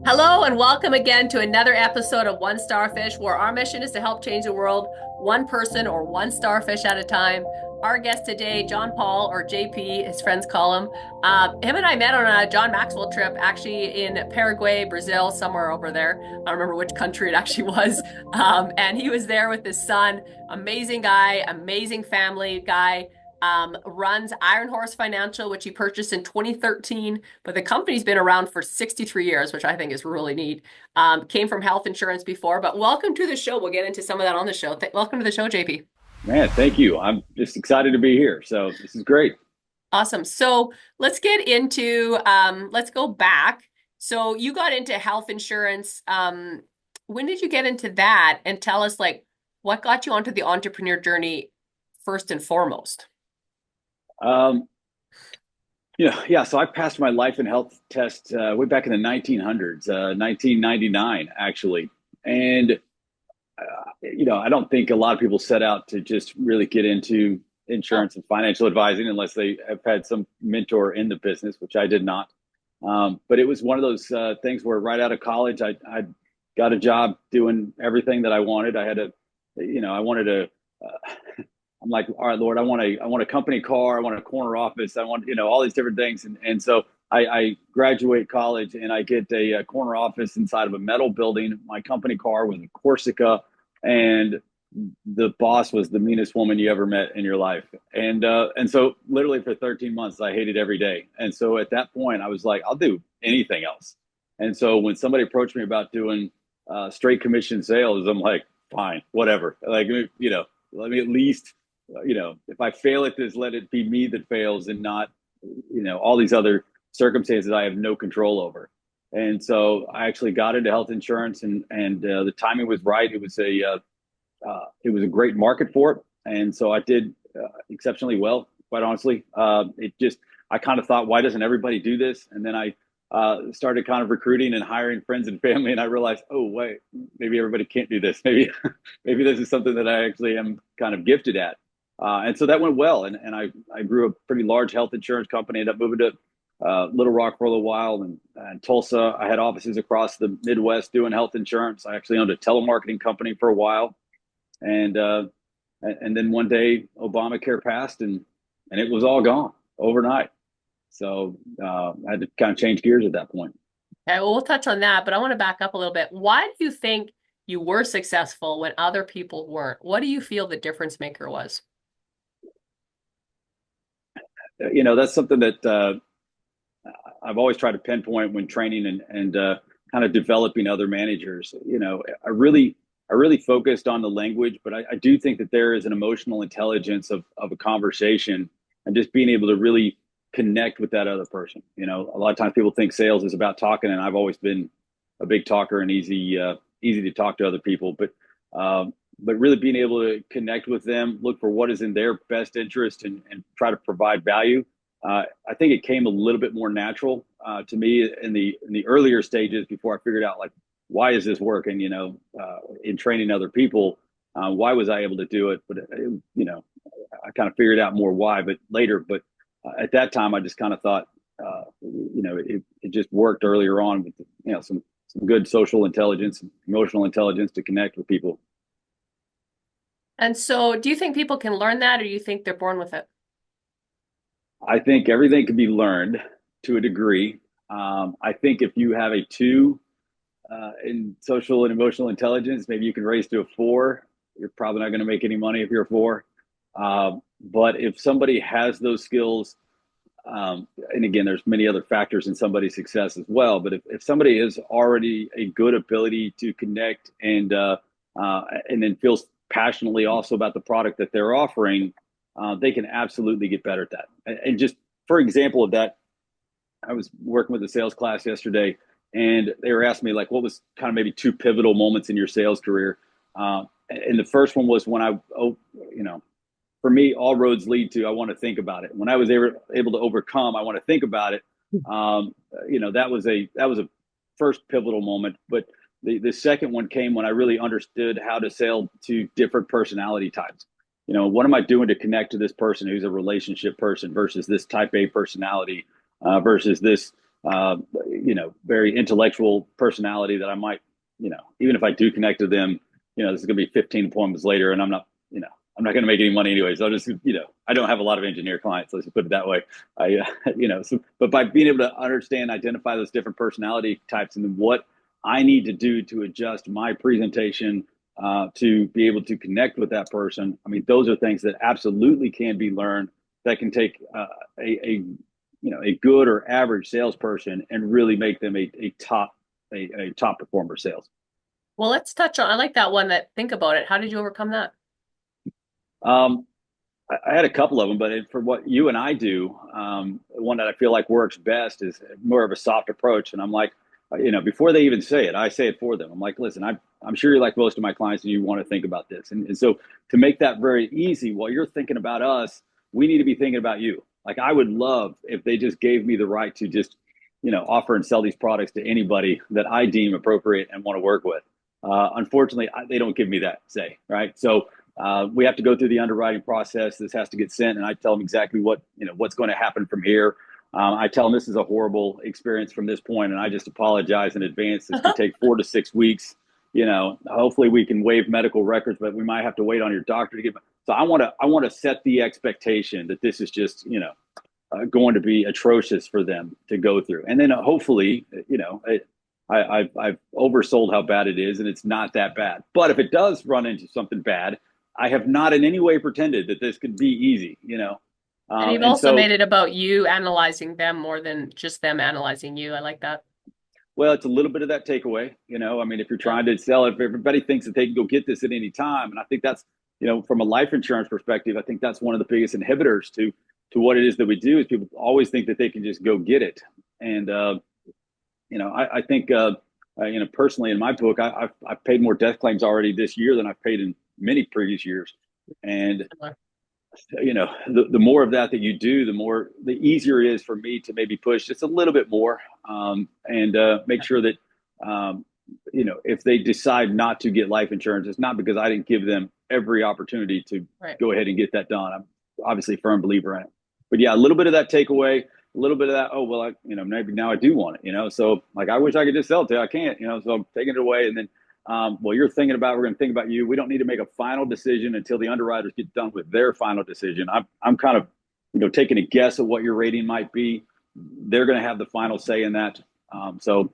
Hello and welcome again to another episode of One Starfish, where our mission is to help change the world one person or one starfish at a time. Our guest today, John Paul, or JP, his friends call him. Him and I met on a John Maxwell trip, actually in Paraguay, Brazil, somewhere over there. I don't remember which country it actually was. And he was there with his son. Amazing guy, amazing family guy. Runs Iron Horse Financial, which he purchased in 2013, but the company's been around for 63 years, which I think is really neat. Came from health insurance before, but welcome to the show. We'll get into some of that on the show. Welcome to the show, JP. Man, thank you. I'm just excited to be here. So this is great. Awesome. So let's get into, let's go back. So you got into health insurance. When did you get into that? And tell us, like, what got you onto the entrepreneur journey first and foremost? Um, yeah, so I passed my life and health test way back in the 1900s, 1999, actually. And, I don't think a lot of people set out to just really get into Oh, insurance and financial advising unless they have had some mentor in the business, which I did not. But it was one of those things where right out of college, I got a job doing everything that I wanted. I wanted to. I'm like, all right, Lord, I want a company car, I want a corner office, I want all these different things, and so I graduate college and I get a corner office inside of a metal building. My company car was a Corsica, and the boss was the meanest woman you ever met in your life. And so literally for 13 months I hated every day. And so at that point I was like, I'll do anything else. And so when somebody approached me about doing straight commission sales, I'm like, fine, whatever. Like, let me at least, if I fail at this, let it be me that fails and not, all these other circumstances I have no control over. And so I actually got into health insurance, and the timing was right. It was a great market for it, and so I did exceptionally well. Quite honestly, I kind of thought, why doesn't everybody do this? And then I started kind of recruiting and hiring friends and family, and I realized, oh wait, maybe everybody can't do this. Maybe maybe this is something that I actually am kind of gifted at. And so that went well, and I grew a pretty large health insurance company. Ended up moving to Little Rock for a little while, and Tulsa. I had offices across the Midwest doing health insurance. I actually owned a telemarketing company for a while, and then one day Obamacare passed, and it was all gone overnight. So I had to kind of change gears at that point. okay, well, we'll touch on that, but I want to back up a little bit. Why do you think you were successful when other people weren't? What do you feel the difference maker was? That's something that I've always tried to pinpoint when training and kind of developing other managers. I really focused on the language, but I do think that there is an emotional intelligence of a conversation and just being able to really connect with that other person. A lot of times people think sales is about talking, and I've always been a big talker and easy to talk to other people, but really being able to connect with them, look for what is in their best interest, and try to provide value. I think it came a little bit more natural to me in the earlier stages before I figured out, like, why is this working? In training other people, why was I able to do it? But I kind of figured out more why, but later. But at that time, I just kind of thought, it just worked earlier on with some good social intelligence and emotional intelligence to connect with people. And so, do you think people can learn that, or do you think they're born with it? I think everything can be learned to a degree. I think if you have a two in social and emotional intelligence, maybe you can raise to a four. You're probably not going to make any money if you're a four. But if somebody has those skills, and again, there's many other factors in somebody's success as well. But if somebody is already a good ability to connect and then feels passionately also about the product that they're offering, they can absolutely get better at that. And just for example of that, I was working with a sales class yesterday, and they were asking me, like, what was kind of maybe two pivotal moments in your sales career. And the first one was when for me, all roads lead to, I want to think about it. When I was able to overcome, I want to think about it. That was a first pivotal moment. But the second one came when I really understood how to sell to different personality types. What am I doing to connect to this person who's a relationship person versus this type A personality versus this very intellectual personality that I might, even if I do connect to them, this is going to be 15 appointments later, and I'm not going to make any money anyway. So I don't have a lot of engineer clients. Let's just put it that way. But by being able to understand, identify those different personality types, and then what I need to do to adjust my presentation to be able to connect with that person. I mean, those are things that absolutely can be learned, that can take a good or average salesperson and really make them a top performer sales. Well, let's touch on, I like that one, that think about it. How did you overcome that? I had a couple of them, but for what you and I do, one that I feel like works best is more of a soft approach. And I'm like, before they even say it, I say it for them. I'm like, listen, I'm sure you're like most of my clients and you want to think about this. And so to make that very easy, while you're thinking about us, we need to be thinking about you. Like, I would love if they just gave me the right to just, offer and sell these products to anybody that I deem appropriate and want to work with. Unfortunately, they don't give me that say, right? So we have to go through the underwriting process. This has to get sent, and I tell them exactly what's going to happen from here. I tell them this is a horrible experience from this point, and I just apologize in advance. This could take 4 to 6 weeks. Hopefully we can waive medical records, but we might have to wait on your doctor to get. So I want to set the expectation that this is just going to be atrocious for them to go through, and then hopefully I've oversold how bad it is, and it's not that bad. But if it does run into something bad, I have not in any way pretended that this could be easy, And you've also made it about you analyzing them more than just them analyzing you. I like that. Well, it's a little bit of that takeaway, I mean, if you're trying to sell it, if everybody thinks that they can go get this at any time. And I think that's, from a life insurance perspective, I think that's one of the biggest inhibitors to what it is that we do, is people always think that they can just go get it. And, I think, personally in my book, I've paid more death claims already this year than I've paid in many previous years. And, the more of that you do, the easier it is for me to maybe push just a little bit more, and make sure that, if they decide not to get life insurance, it's not because I didn't give them every opportunity to go ahead and get that done. I'm obviously a firm believer in it. But yeah, a little bit of that takeaway, a little bit of that, oh, well, maybe now I do want it, so like, I wish I could just sell it to you. I can't, so I'm taking it away. And then, we're going to think about you. We don't need to make a final decision until the underwriters get done with their final decision. I'm kind of, taking a guess at what your rating might be. They're going to have the final say in that. So,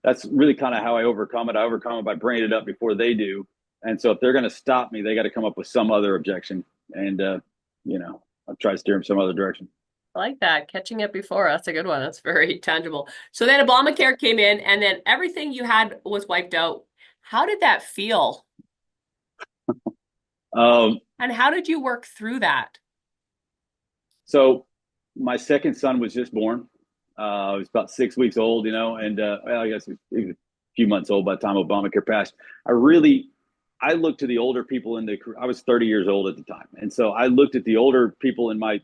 that's really kind of how I overcome it. I overcome it by bringing it up before they do. And so if they're going to stop me, they got to come up with some other objection. And, I'll try to steer them some other direction. I like that. Catching it before. That's a good one. That's very tangible. So then Obamacare came in, and then everything you had was wiped out. How did that feel? And how did you work through that? So my second son was just born. He was about 6 weeks old, and I guess he was a few months old by the time Obamacare passed. I looked to the older people I was 30 years old at the time. And so I looked at the older people in my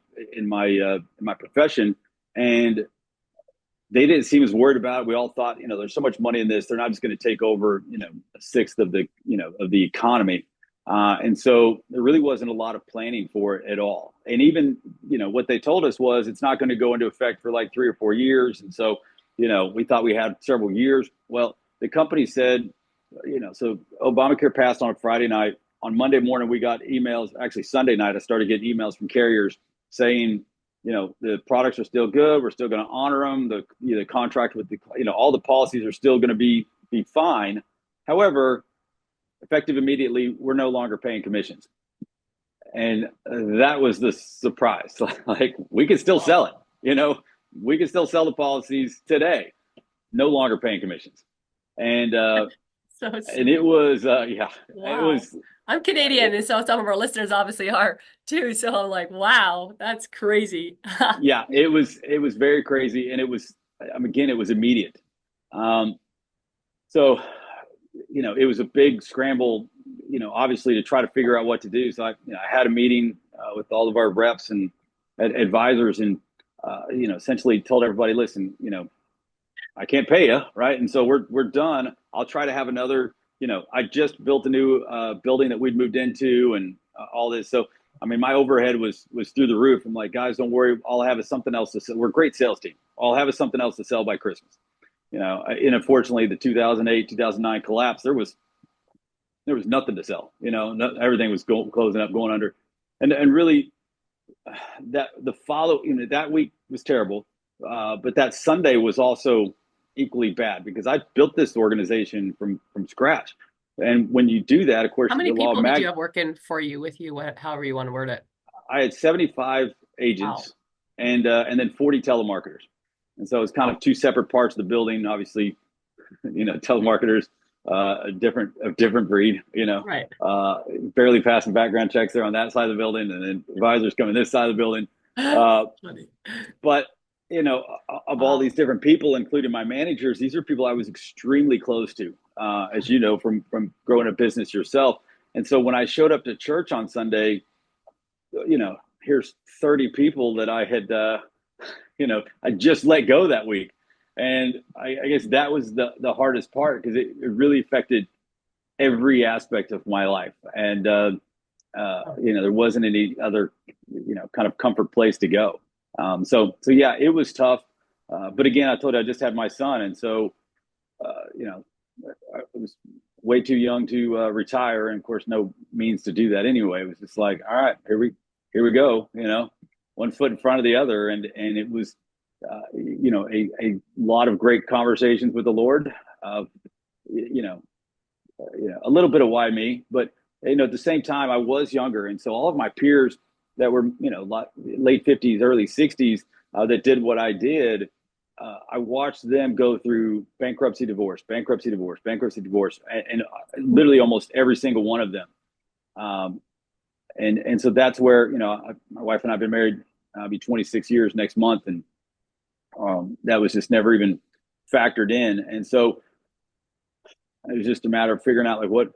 profession, and they didn't seem as worried about it. We all thought, there's so much money in this, they're not just going to take over, a sixth of the economy. And so there really wasn't a lot of planning for it at all. And even, what they told us was it's not going to go into effect for like 3 or 4 years. And so, we thought we had several years. Well, the company said, so Obamacare passed on a Friday night. On Monday morning, we got emails. Actually, Sunday night, I started getting emails from carriers saying, the products are still good. We're still going to honor them. The contract with all the policies are still going to be fine. However, effective immediately, we're no longer paying commissions. And that was the surprise. Like, we can still sell it. We can still sell the policies today, no longer paying commissions. And and it was wow. It was. I'm Canadian, and so some of our listeners obviously are too. So I'm like, wow, that's crazy. Yeah, it was very crazy, and it was again, it was immediate. So it was a big scramble, obviously, to try to figure out what to do. So I had a meeting with all of our reps and advisors, and essentially told everybody, listen, I can't pay you, right? And so we're done. I'll try to have another, I just built a new building that we'd moved into, and all this. So I mean, my overhead was through the roof. I'm like, guys, don't worry. All I have is something else to sell. We're a great sales team. All I have is something else to sell by Christmas. And unfortunately, the 2008, 2009 collapse, there was nothing to sell. Everything was closing up, going under, and really, that week was terrible. But that Sunday was also equally bad because I built this organization from scratch. And when you do that, of course, How many people did you have working for you, with you, however you want to word it? I had 75 agents. Wow. And then 40 telemarketers. And so it's kind of two separate parts of the building. Obviously, telemarketers, of different breed, right. Barely passing background checks there on that side of the building, and then advisors coming this side of the building. But of all these different people, including my managers, these are people I was extremely close to, as you know, from growing a business yourself. And so when I showed up to church on Sunday, here's 30 people that I had, I just let go that week. And I guess that was the hardest part, because it really affected every aspect of my life. And, there wasn't any other, kind of comfort place to go. So yeah, it was tough. But again, I told you I just had my son. And so, I was way too young to retire. And of course, no means to do that anyway. It was just like, all right, here we go, one foot in front of the other. And it was, a lot of great conversations with the Lord, a little bit of why me, but, at the same time I was younger. And so all of my peers that were, late 50s, early 60s, that did what I did, I watched them go through bankruptcy, divorce, and literally almost every single one of them. And so that's where, my wife and I have been married, I'll be 26 years next month. And that was just never even factored in. And so it was just a matter of figuring out, like, what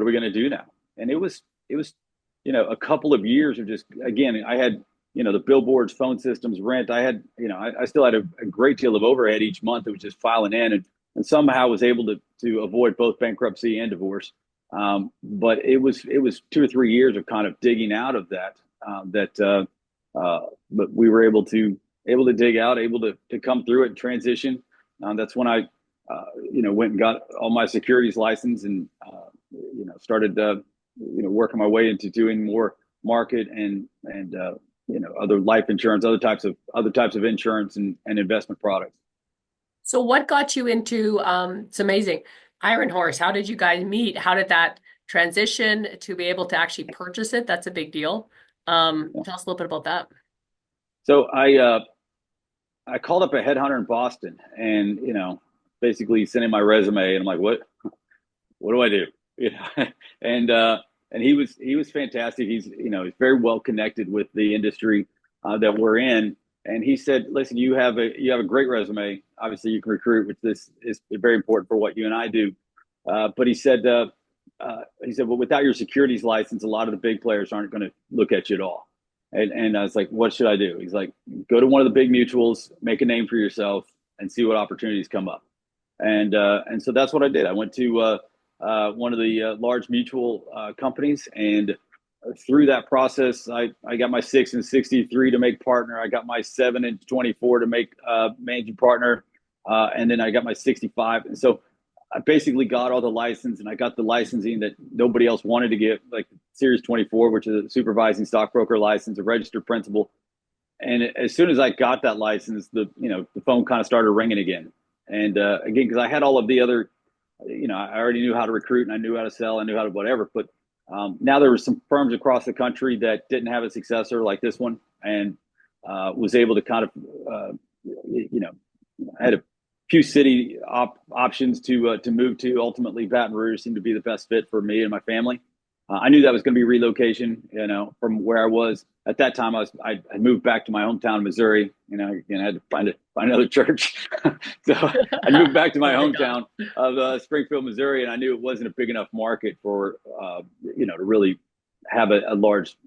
are we going to do now? And it was, a couple of years of just, again, I had, the billboards, phone systems, rent. I had, I still had a great deal of overhead each month that was just filing in, and somehow was able to avoid both bankruptcy and divorce. But it was 2 or 3 years of kind of digging out of that, but we were able to dig out, able to come through it and transition. That's when I, went and got all my securities license, and, started, working my way into doing more market and other life insurance, other types of insurance and investment products. So what got you into, it's amazing, Iron Horse? How did you guys meet? How did that transition to be able to actually purchase it? That's a big deal. Tell us a little bit about that. So I called up a headhunter in Boston, and, basically sent in my resume, and I'm like, what do I do? And he was fantastic. He's very well connected with the industry that we're in. And he said, listen, you have a great resume. Obviously you can recruit, which this is very important for what you and I do. But he said, well, without your securities license, a lot of the big players aren't going to look at you at all. And I was like, what should I do? He's like, go to one of the big mutuals, make a name for yourself, and see what opportunities come up. And so that's what I did. I went to one of the large mutual companies, and through that process, I got my 6 and 63 to make partner. I got my 7 and 24 to make managing partner, and then I got my 65. And so I basically got all the license, and I got the licensing that nobody else wanted to get, like Series 24, which is a supervising stockbroker license, a registered principal. And as soon as I got that license, the phone kind of started ringing again. And again, because I had all of the other, I already knew how to recruit, and I knew how to sell, I knew how to whatever. But now there were some firms across the country that didn't have a successor like this one, and was able to kind of, I had a few city options to move to. Ultimately, Baton Rouge seemed to be the best fit for me and my family. I knew that was going to be relocation, from where I was at that time. I moved back to my hometown, Missouri. I had to find another church, so I moved back to my hometown of Springfield, Missouri, and I knew it wasn't a big enough market for to really have a large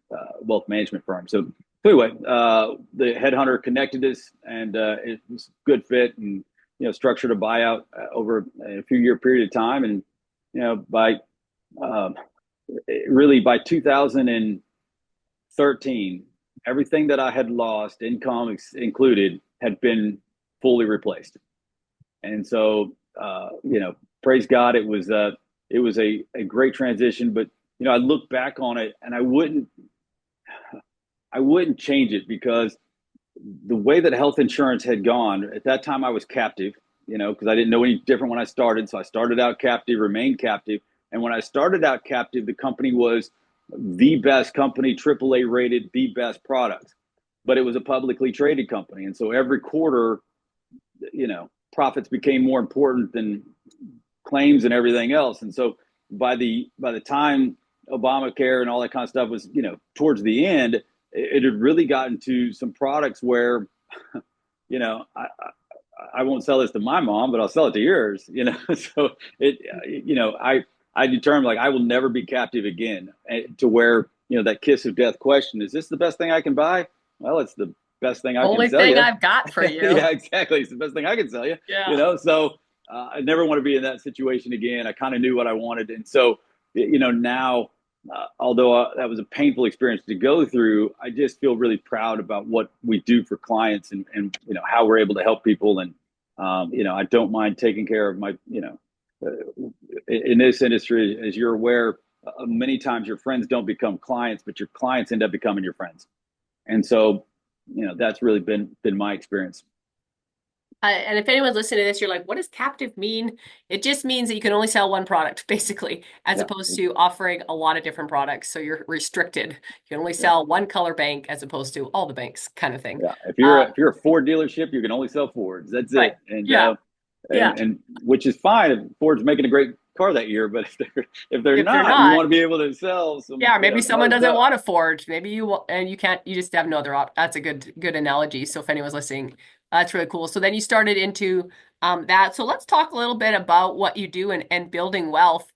wealth management firm. So anyway, the headhunter connected us, and it was a good fit, and structured a buyout over a few year period of time, and by 2003, 13, everything that I had lost, income included, had been fully replaced. And so, praise God, it was a great transition. But I look back on it, and I wouldn't change it, because the way that health insurance had gone at that time, I was captive, because I didn't know any different when I started. So I started out captive, remained captive. And when I started out captive, the company was the best company, AAA rated, the best products, but it was a publicly traded company. And so every quarter, profits became more important than claims and everything else. And so by the time Obamacare and all that kind of stuff was, towards the end, it had really gotten to some products where, I won't sell this to my mom, but I'll sell it to yours, So I determined, like, I will never be captive again, to where, that kiss of death question, is this the best thing I can buy? Well, it's the best thing I can sell you. Only thing I've got for you. Yeah, exactly. It's the best thing I can sell you. Yeah. So I never want to be in that situation again. I kind of knew what I wanted. And so, now, although that was a painful experience to go through, I just feel really proud about what we do for clients, and how we're able to help people. And, I don't mind taking care of my, in this industry, as you're aware, many times your friends don't become clients, but your clients end up becoming your friends. And so, that's really been my experience. And if anyone's listening to this, you're like, what does captive mean? It just means that you can only sell one product, basically, as opposed to offering a lot of different products. So you're restricted. You can only sell one color bank as opposed to all the banks, kind of thing. Yeah. If you're a Ford dealership, you can only sell Fords. That's right. it. And and which is fine. Ford's making a great car that year, but if they're not, you want to be able to sell some. Yeah, or maybe someone doesn't want a Ford. Maybe you and you can't. You just have no other That's a good analogy. So if anyone's listening, that's really cool. So then you started into that. So let's talk a little bit about what you do and building wealth.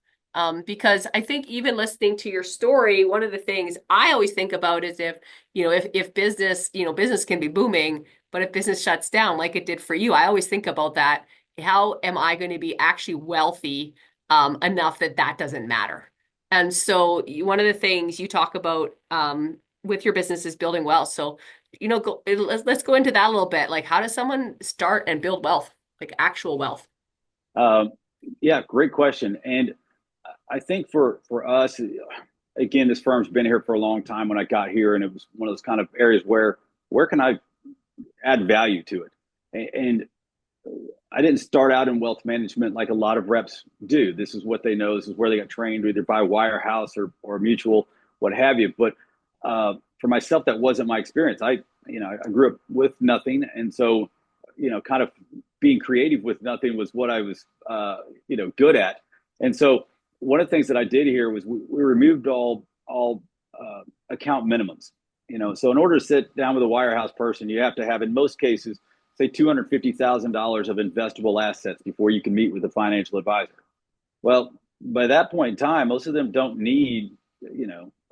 Because I think even listening to your story, one of the things I always think about is if business, business can be booming, but if business shuts down like it did for you, I always think about that. How am I going to be actually wealthy enough that doesn't matter? And so one of the things you talk about with your business is building wealth. So, let's go into that a little bit. Like, how does someone start and build wealth, like actual wealth? Yeah, great question. And I think for us, again, this firm's been here for a long time when I got here, and it was one of those kind of areas where can I add value to it? And I didn't start out in wealth management like a lot of reps do. This is what they know. This is where they got trained, either by Wirehouse or Mutual, what have you. But for myself, that wasn't my experience. I grew up with nothing. And so, kind of being creative with nothing was what I was, good at. And so one of the things that I did here was we removed all account minimums. So in order to sit down with a Wirehouse person, you have to have, in most cases, say $250,000 of investable assets before you can meet with a financial advisor. Well, by that point in time, most of them don't need,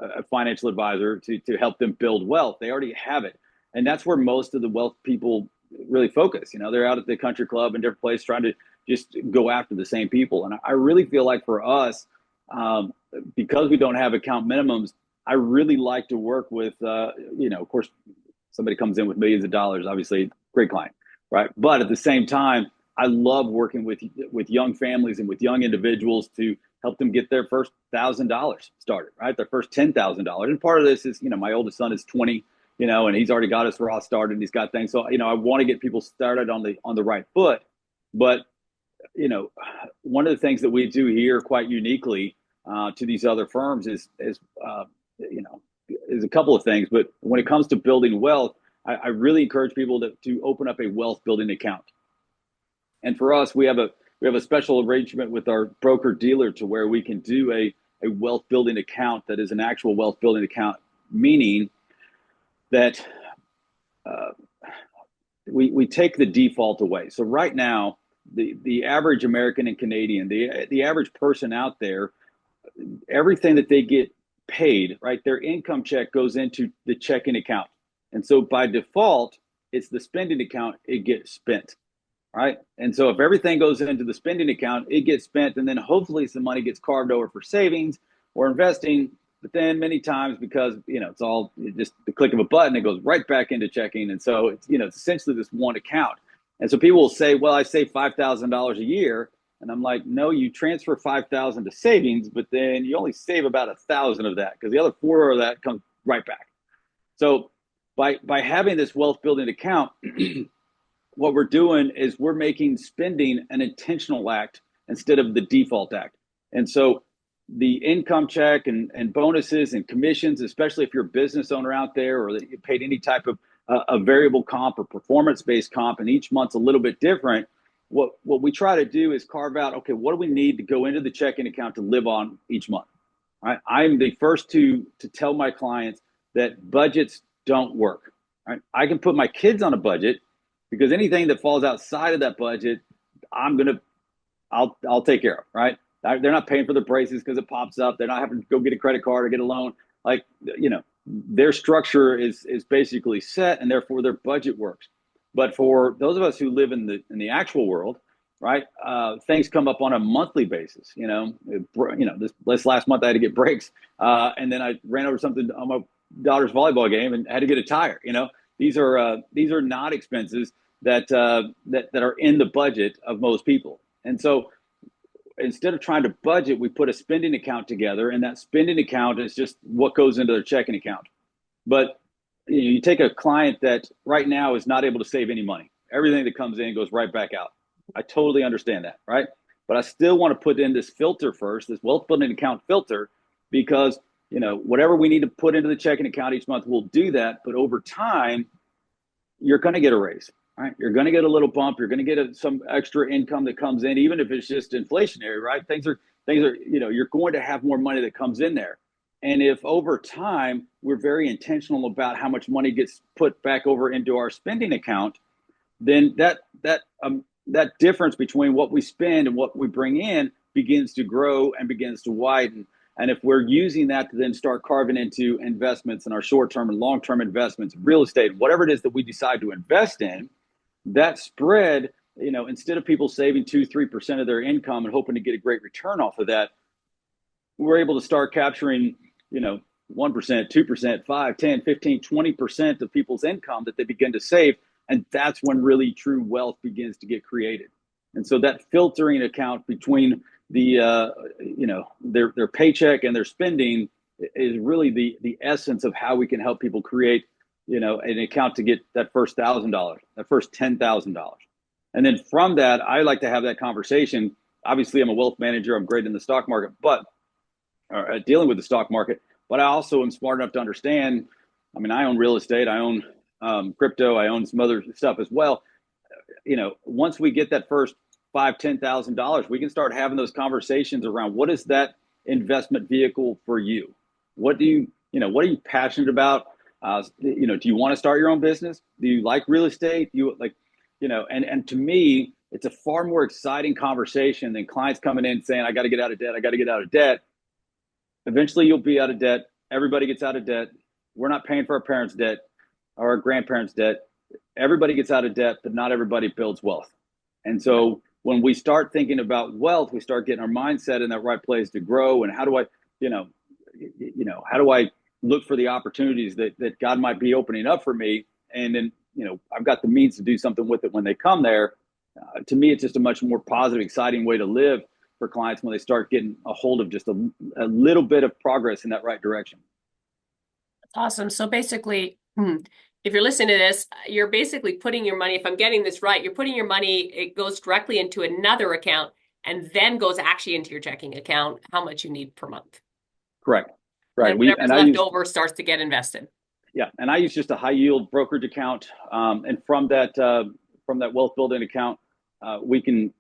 a financial advisor to help them build wealth. They already have it. And that's where most of the wealth people really focus. They're out at the country club and different places trying to just go after the same people. And I really feel like for us, because we don't have account minimums, I really like to work with, of course, somebody comes in with millions of dollars, obviously, great client, right? But at the same time, I love working with young families and with young individuals to help them get their first $1,000 started, right? Their first $10,000. And part of this is, my oldest son is 20, and he's already got his Roth started and he's got things. So, I want to get people started on the right foot. But, one of the things that we do here quite uniquely to these other firms is a couple of things. But when it comes to building wealth, I really encourage people to open up a wealth building account. And for us, we have a special arrangement with our broker dealer to where we can do a wealth building account that is an actual wealth building account, meaning that we take the default away. So right now, the average American and Canadian, the average person out there, everything that they get paid, right, their income check goes into the checking account. And so by default, it's the spending account, it gets spent, right? And so if everything goes into the spending account, it gets spent, and then hopefully some money gets carved over for savings or investing. but then many times because, it's all just the click of a button, it goes right back into checking. And so it's essentially this one account. And so people will say, well, I save $5,000 a year. And I'm like, no, you transfer 5,000 to savings, but then you only save about 1,000 of that because the other 4 of that comes right back. So by having this wealth building account, what we're doing is we're making spending an intentional act instead of the default act. And so the income check and bonuses and commissions, especially if you're a business owner out there or that you paid any type of a variable comp or performance-based comp, and each month's a little bit different, what we try to do is carve out, okay, what do we need to go into the checking account to live on each month? Right? I'm the first to tell my clients that budgets don't work. Right? I can put my kids on a budget because anything that falls outside of that budget, I'll take care of, right? They're not paying for the braces because it pops up. They're not having to go get a credit card or get a loan. Like, their structure is basically set, and therefore their budget works. But for those of us who live in the actual world, right, things come up on a monthly basis. This last month I had to get brakes, and then I ran over something on my daughter's volleyball game and had to get a tire. These are not expenses that are in the budget of most people. And so instead of trying to budget, we put a spending account together, and that spending account is just what goes into their checking account. But you take a client that right now is not able to save any money. Everything that comes in goes right back out. I totally understand that, right? But I still want to put in this filter first, this wealth building account filter, because whatever we need to put into the checking account each month, we'll do that. But over time, you're going to get a raise, right? You're going to get a little bump. You're going to get some extra income that comes in, even if it's just inflationary, right? Things are, you're going to have more money that comes in there. And if over time, we're very intentional about how much money gets put back over into our spending account, then that difference between what we spend and what we bring in begins to grow and begins to widen. And if we're using that to then start carving into investments in our short-term and long-term investments, real estate, whatever it is that we decide to invest in, that spread, instead of people saving 2-3% of their income and hoping to get a great return off of that, we're able to start capturing, 1%, 2%, 5, 10, 15, 20% of people's income that they begin to save. And that's when really true wealth begins to get created. And so that filtering account between the their paycheck and their spending is really the essence of how we can help people create an account to get that first $1,000, that first $10,000. And then from that, I like to have that conversation. Obviously, I'm a wealth manager. I'm great in the stock market, but dealing with the stock market. But I also am smart enough to understand. I own real estate. I own crypto. I own some other stuff as well. Once we get that first $5,000, $10,000, we can start having those conversations around what is that investment vehicle for you? What are you passionate about? Do you want to start your own business? Do you like real estate? And to me, it's a far more exciting conversation than clients coming in saying, I got to get out of debt. I got to get out of debt. Eventually you'll be out of debt. Everybody gets out of debt. We're not paying for our parents' debt or our grandparents' debt. Everybody gets out of debt, but not everybody builds wealth. And so when we start thinking about wealth, we start getting our mindset in that right place to grow. And how do I look for the opportunities that God might be opening up for me? And then, I've got the means to do something with it when they come there. To me, it's just a much more positive, exciting way to live for clients when they start getting a hold of just a little bit of progress in that right direction. That's awesome. So basically, if you're listening to this, you're basically putting your money, if I'm getting this right, you're putting your money, it goes directly into another account and then goes actually into your checking account, how much you need per month. Correct. Right. Whatever's left over starts to get invested. Yeah. And I use just a high yield brokerage account. And from that wealth building account, we can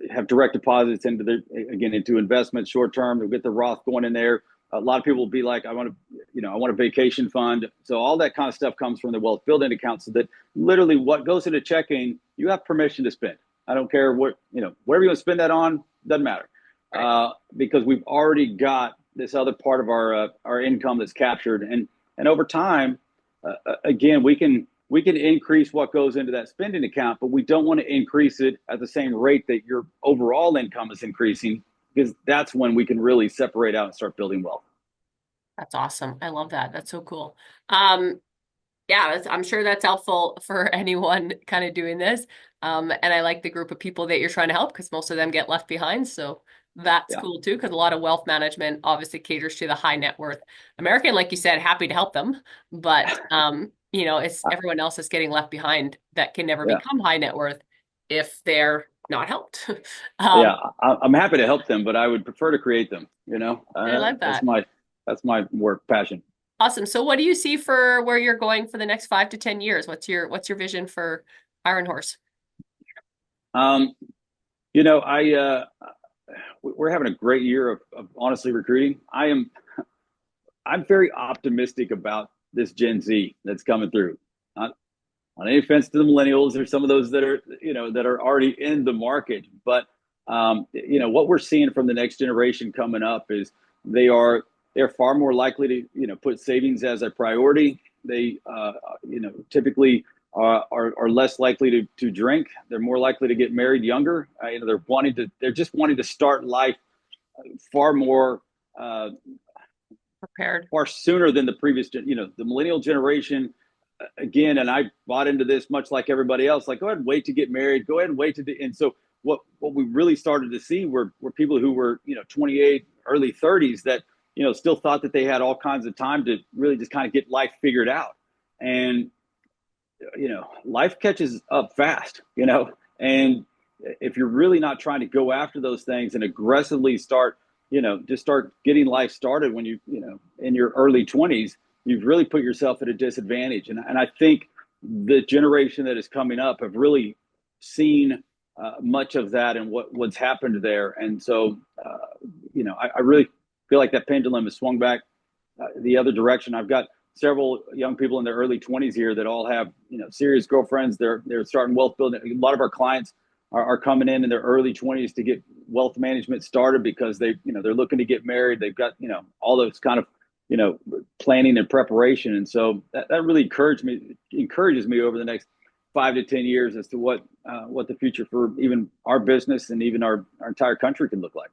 have direct deposits into investments short term. We'll get the Roth going in there. A lot of people will be like, I want a vacation fund. So all that kind of stuff comes from the wealth building account, so that literally what goes into checking, you have permission to spend. I don't care whatever you want to spend that on, doesn't matter. Right. Because we've already got this other part of our income that's captured. And over time, again, we can increase what goes into that spending account, but we don't want to increase it at the same rate that your overall income is increasing, because that's when we can really separate out and start building wealth. That's awesome. I love that. That's so cool. Um, yeah, I'm sure that's helpful for anyone kind of doing this. And I like the group of people that you're trying to help because most of them get left behind. So that's Yeah, cool too, because a lot of wealth management obviously caters to the high net worth American, like you said, happy to help them. But it's I- everyone else is getting left behind that can never yeah, become high net worth if they're not helped. yeah. Um, I'm happy to help them, but I would prefer to create them. I like That's that. my work passion. Awesome. So what do you see for where you're going for the next 5 to 10 years? What's your vision for Iron Horse? Um, I we're having a great year of honestly recruiting. I'm very optimistic about this Gen Z that's coming through. Not on any offense to the millennials or some of those that are that are already in the market, but what we're seeing from the next generation coming up is they're far more likely to put savings as a priority. They typically are less likely to drink. They're more likely to get married younger. They're just wanting to start life far more Prepared. far sooner than the previous, the millennial generation. Again, and I bought into this much like everybody else. Like, go ahead and wait to get married. Go ahead and wait to do. And so, what we really started to see were people who were 28, early 30s that still thought that they had all kinds of time to really just kind of get life figured out. And life catches up fast. And if you're really not trying to go after those things and aggressively just start getting life started when in your early 20s, you've really put yourself at a disadvantage. And I think the generation that is coming up have really seen much of that and what's happened there. And so, I really feel like that pendulum has swung back the other direction. I've got several young people in their early 20s here that all have serious girlfriends. They're starting wealth building. A lot of our clients are coming in their early 20s to get wealth management started because they're looking to get married. They've got all those kind of planning and preparation, and so that really encourages me over the next 5 to 10 years as to what the future for even our business and even our entire country can look like.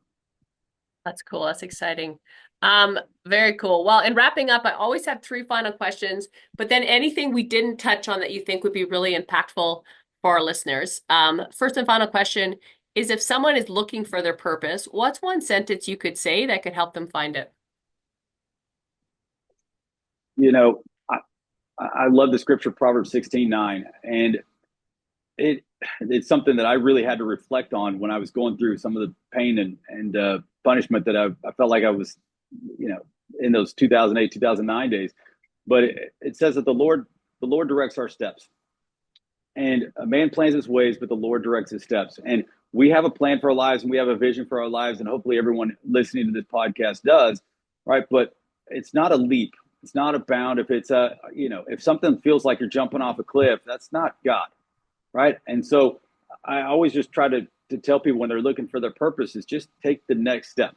That's cool. That's exciting. Very cool. Well, in wrapping up, I always have three final questions, but then anything we didn't touch on that you think would be really impactful for our listeners. First and final question is if someone is looking for their purpose, what's one sentence you could say that could help them find it? You know, I, I love the scripture Proverbs 16:9, and it it's something that I really had to reflect on when I was going through some of the pain and punishment that I felt like I was, you know, in those 2008, 2009 days. But it says that the Lord directs our steps, and a man plans his ways, but the Lord directs his steps. And we have a plan for our lives, and we have a vision for our lives, and hopefully everyone listening to this podcast does, right? But it's not a leap. It's not a bound. If it's if something feels like you're jumping off a cliff, that's not God, right? And so I always just try to tell people when they're looking for their purpose is just take the next step.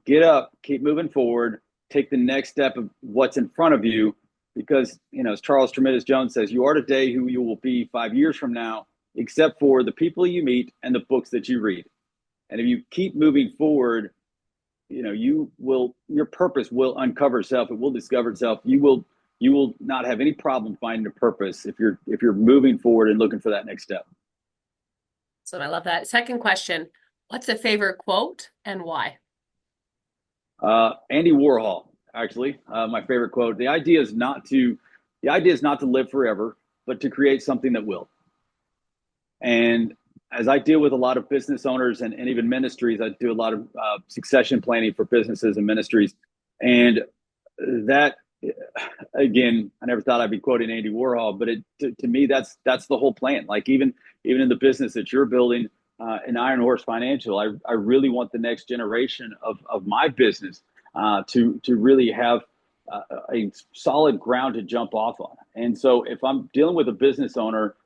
Get up, keep moving forward, take the next step of what's in front of you, because as Charles Tremendous Jones says, you are today who you will be 5 years from now, except for the people you meet and the books that you read. And if you keep moving forward, your purpose will uncover itself. It will discover itself. You will not have any problem finding a purpose if you're moving forward and looking for that next step. So I love that. Second question, what's a favorite quote and why? Andy Warhol, actually, my favorite quote. The idea is not to live forever, but to create something that will. And as I deal with a lot of business owners and even ministries, I do a lot of succession planning for businesses and ministries. And that, again, I never thought I'd be quoting Andy Warhol, but to me, that's the whole plan. Like even in the business that you're building in Iron Horse Financial, I really want the next generation of my business to really have a solid ground to jump off on. And so if I'm dealing with a business owner,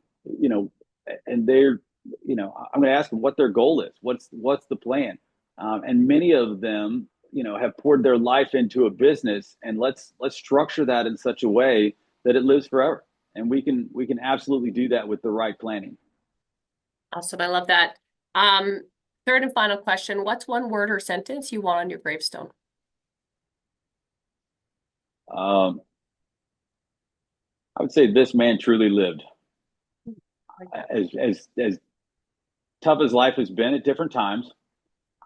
and they're, I'm going to ask them what their goal is. What's the plan? And many of them, have poured their life into a business, and let's structure that in such a way that it lives forever. And we can absolutely do that with the right planning. Awesome. I love that. Third and final question, what's one word or sentence you want on your gravestone? Um, I would say this man truly lived. Like that. As tough as life has been at different times,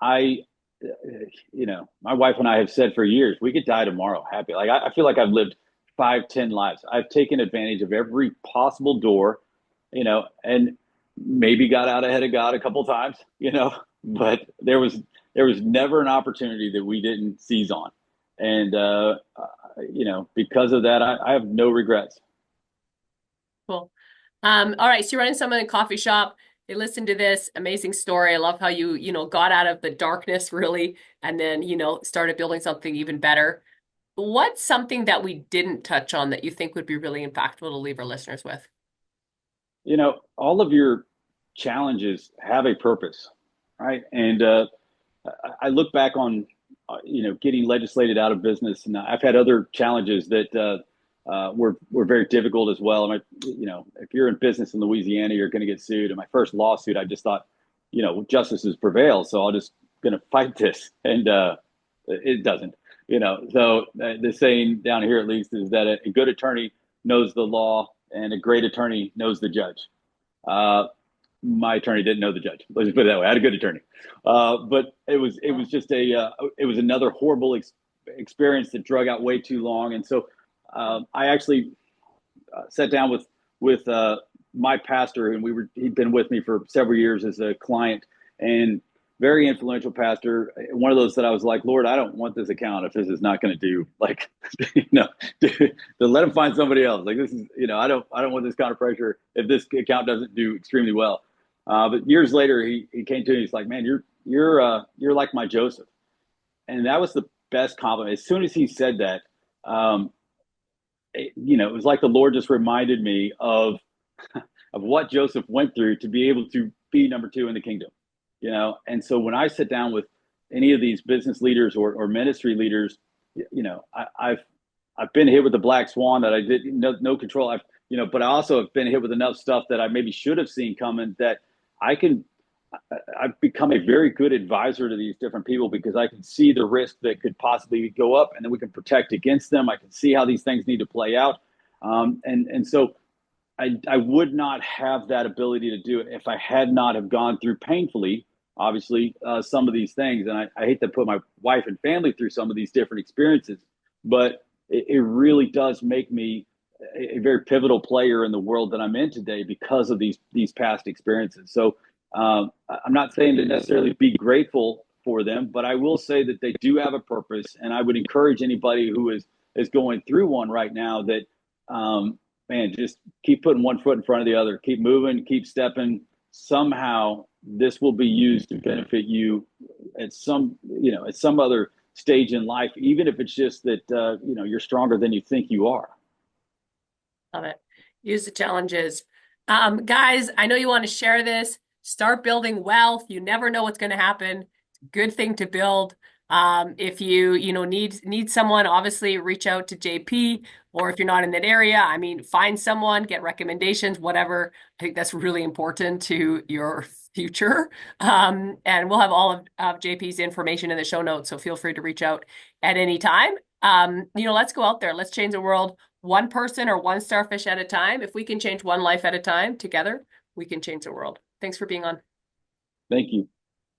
I, my wife and I have said for years, we could die tomorrow happy. Like I feel like I've lived 5, 10 lives. I've taken advantage of every possible door, and maybe got out ahead of God a couple times, but there was never an opportunity that we didn't seize on. And, because of that, I have no regrets. Cool. All right. So you're running someone in a coffee shop. They listen to this amazing story. I love how you got out of the darkness really, and then, started building something even better. What's something that we didn't touch on that you think would be really impactful to leave our listeners with? All of your challenges have a purpose, right? And I look back on, getting legislated out of business, and I've had other challenges that were very difficult as well. If you're in business in Louisiana, you're going to get sued. And my first lawsuit, I just thought, justice has prevailed, so I'll just going to fight this, and it doesn't. So the saying down here, at least, is that a good attorney knows the law, and a great attorney knows the judge. My attorney didn't know the judge. Let's just put it that way. I had a good attorney, but it was just it was another horrible experience that drug out way too long. And so I actually sat down with my pastor, and he'd been with me for several years as a client, and very influential pastor. One of those that I was like, Lord, I don't want this account if this is not going to do, like, to let him find somebody else. Like, this is, I don't want this kind of pressure if this account doesn't do extremely well. But years later, he came to me. He's like, man, you're like my Joseph. And that was the best compliment. As soon as he said that, it was like the Lord just reminded me of what Joseph went through to be able to be number two in the kingdom. And so when I sit down with any of these business leaders or ministry leaders, I've been hit with the black swan that I did no control. But I also have been hit with enough stuff that I maybe should have seen coming, that I've become a very good advisor to these different people, because I can see the risk that could possibly go up, and then we can protect against them. I can see how these things need to play out. And so I would not have that ability to do it if I had not have gone through painfully, obviously, some of these things. And I hate to put my wife and family through some of these different experiences, but it really does make me a very pivotal player in the world that I'm in today because of these past experiences. So I'm not saying to necessarily be grateful for them, but I will say that they do have a purpose. And I would encourage anybody who is going through one right now that, man, just keep putting one foot in front of the other, keep moving, keep stepping. Somehow this will be used to benefit you at some other stage in life, even if it's just that, you're stronger than you think you are. Love it. Use the challenges. Guys, I know you want to share this. Start building wealth. You never know what's going to happen. It's a good thing to build. If you need someone, obviously reach out to JP, or if you're not in that area, find someone, get recommendations, whatever. I think that's really important to your future. And we'll have all of JP's information in the show notes, so feel free to reach out at any time. Let's go out there. Let's change the world one person or one starfish at a time. If we can change one life at a time together, we can change the world. Thanks for being on. Thank you.